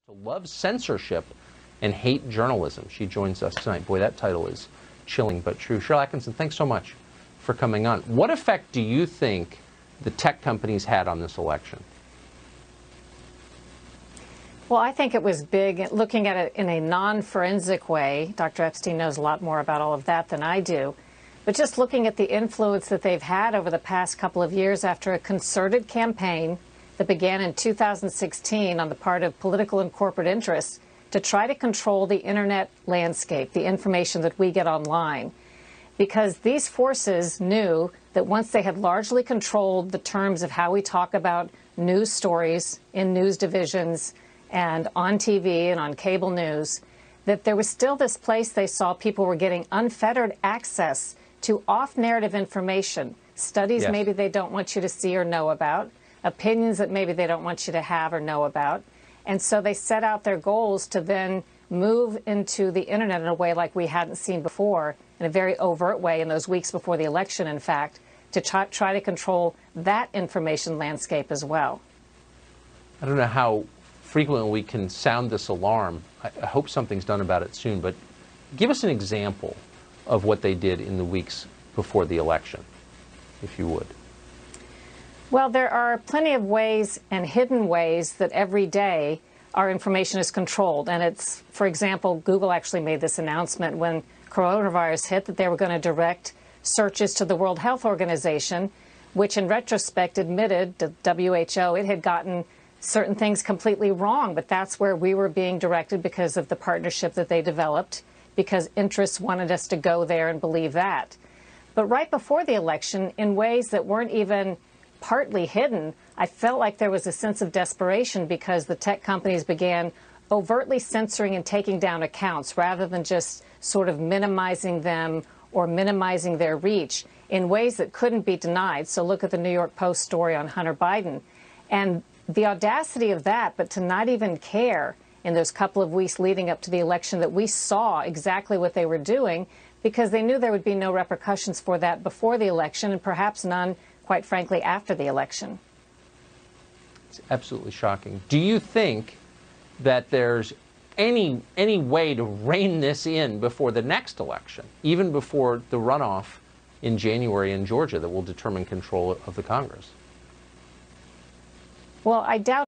Loves censorship and hate journalism. She joins us tonight. Boy, that title is chilling but true. Sharyl Attkisson, thanks so much for coming on. What effect do you think the tech companies had on this election? Well, I think it was big. Looking at it in a non-forensic way, Dr. Epstein knows a lot more about all of that than I do. But just looking at the influence that they've had over the past couple of years after a concerted campaign that began in 2016 on the part of political and corporate interests to try to control the internet landscape, the information that we get online. Because these forces knew that once they had largely controlled the terms of how we talk about news stories in news divisions and on TV and on cable news, that there was still this place they saw people were getting unfettered access to off-narrative information, studies maybe they don't want you to see or know about, opinions that maybe they don't want you to have or know about. And so they set out their goals to then move into the internet in a way like we hadn't seen before, in a very overt way in those weeks before the election, in fact, to try to control that information landscape as well. I don't know how frequently we can sound this alarm. I hope something's done about it soon, but give us an example of what they did in the weeks before the election, if you would. Well, there are plenty of ways and hidden ways that every day our information is controlled. And it's, for example, Google actually made this announcement when coronavirus hit that they were going to direct searches to the World Health Organization, which in retrospect admitted to WHO it had gotten certain things completely wrong. But that's where we were being directed because of the partnership that they developed, because interests wanted us to go there and believe that. But right before the election, in ways that weren't even partly hidden, I felt like there was a sense of desperation because the tech companies began overtly censoring and taking down accounts rather than just sort of minimizing them or minimizing their reach in ways that couldn't be denied. So look at the New York Post story on Hunter Biden. And the audacity of that, but to not even care in those couple of weeks leading up to the election that we saw exactly what they were doing, because they knew there would be no repercussions for that before the election and perhaps none, quite frankly, after the election. It's absolutely shocking. Do you think that there's any way to rein this in before the next election, even before the runoff in January in Georgia that will determine control of the Congress? Well, I doubt